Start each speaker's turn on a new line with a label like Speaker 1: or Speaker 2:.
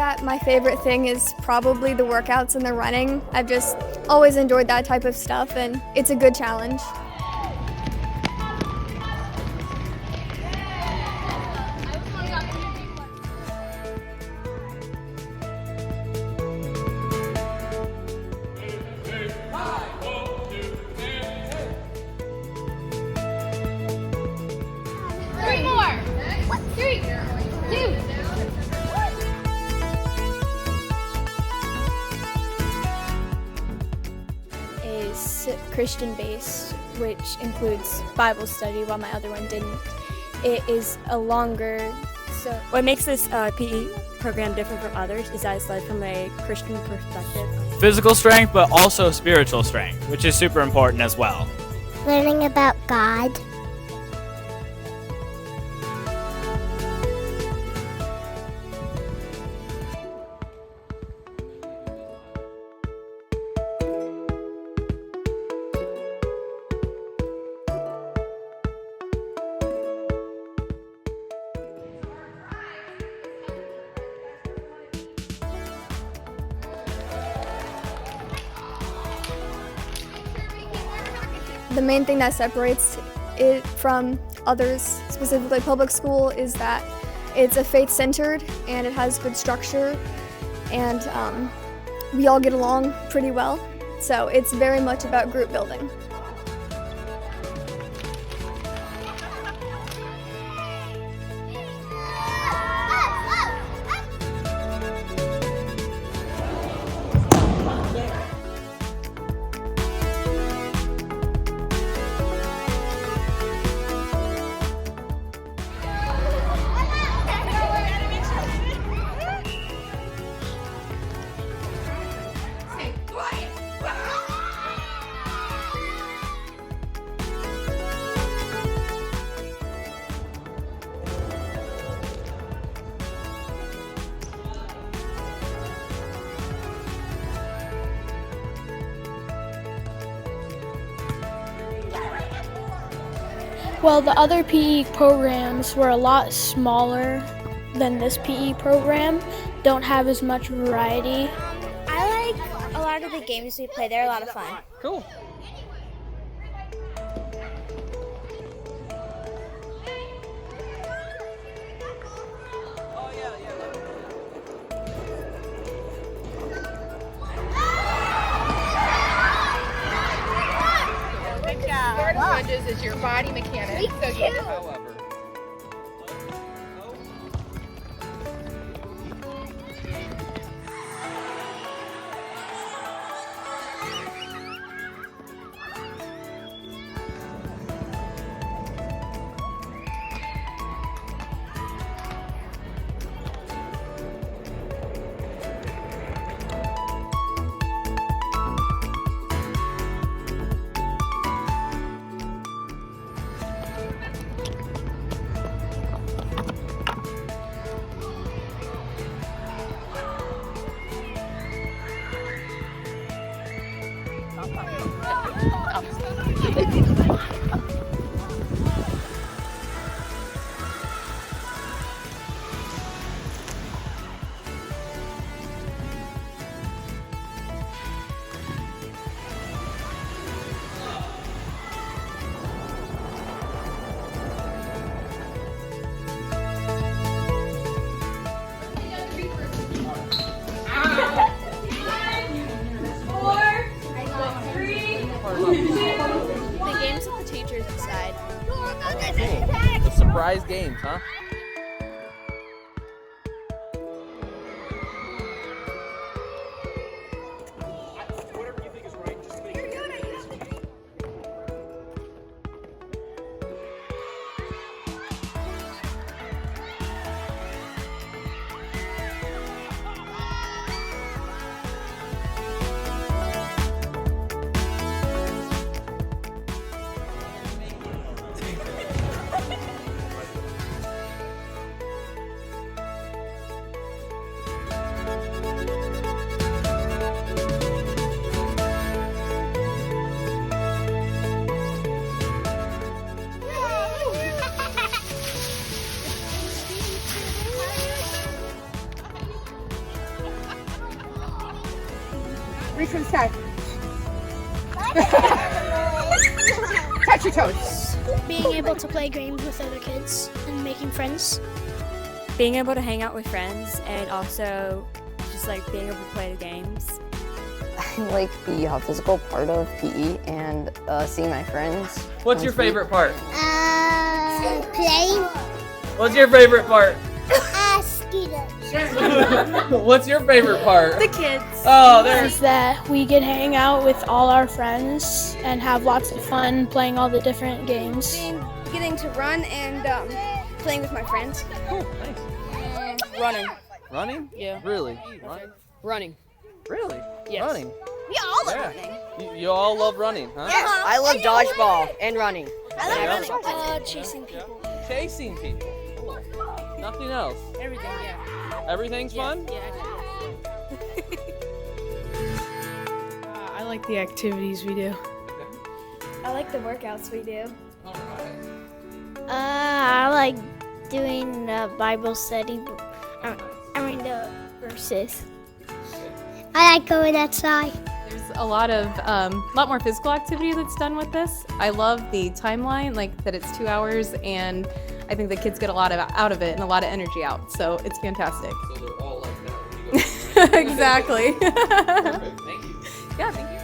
Speaker 1: that my favorite thing is probably the workouts and the running. I've just always enjoyed that type of stuff, and it's a good challenge.
Speaker 2: Three more. What? 3, 2.
Speaker 3: Is Christian-based, which includes Bible study, while my other one didn't. It is a longer, so
Speaker 4: What makes this PE program different from others is that it's led from a Christian perspective.
Speaker 5: Physical strength, but also spiritual strength, which is super important as well.
Speaker 6: Learning about God.
Speaker 1: The main thing that separates it from others, specifically public school, is that it's a faith-centered and it has good structure, and we all get along pretty well. So it's very much about group building.
Speaker 7: Well, the other PE programs were a lot smaller than this PE program, don't have as much variety.
Speaker 6: I like a lot of the games we play. They're a lot of fun.
Speaker 5: Cool.
Speaker 2: Lunges is your body mechanics. So yeah.
Speaker 5: However.
Speaker 3: the games that the teachers decide.
Speaker 8: The surprise games, huh?
Speaker 2: Reach for the sky. Touch your toes.
Speaker 9: Being able to play games with other kids and making friends.
Speaker 4: Being able to hang out with friends and also just like being able to play the games.
Speaker 10: I like the physical part of PE and seeing my friends.
Speaker 8: What's your favorite part?
Speaker 6: Playing.
Speaker 8: What's your favorite part?
Speaker 6: Skeeter.
Speaker 8: What's your favorite part?
Speaker 3: The kids.
Speaker 8: Oh, there's.
Speaker 7: Is that we get to hang out with all our friends and have lots of fun playing all the different games.
Speaker 1: Getting to run and playing with my friends.
Speaker 8: Oh, nice.
Speaker 2: Running.
Speaker 8: Running?
Speaker 2: Yeah.
Speaker 8: Really? Running?
Speaker 2: Running.
Speaker 8: Really?
Speaker 2: Yes.
Speaker 8: Running?
Speaker 1: We all love
Speaker 8: Yeah.
Speaker 1: running.
Speaker 8: You all love running, huh?
Speaker 10: I love dodgeball and running.
Speaker 1: I love running.
Speaker 9: Chasing people.
Speaker 8: Chasing people. Cool. Nothing else.
Speaker 2: Everything, yeah.
Speaker 8: Everything's fun?
Speaker 2: Yeah.
Speaker 11: I like the activities we do.
Speaker 3: I like the workouts we do.
Speaker 6: I like doing the Bible study. The verses. I like going outside.
Speaker 12: There's a lot more physical activity that's done with this. I love the timeline, like that it's 2 hours, and I think the kids get a lot out of it and a lot of energy out. So it's fantastic.
Speaker 8: So they're all like that when you go.
Speaker 12: Exactly.
Speaker 8: Perfect. Thank you.
Speaker 12: Yeah, thank you.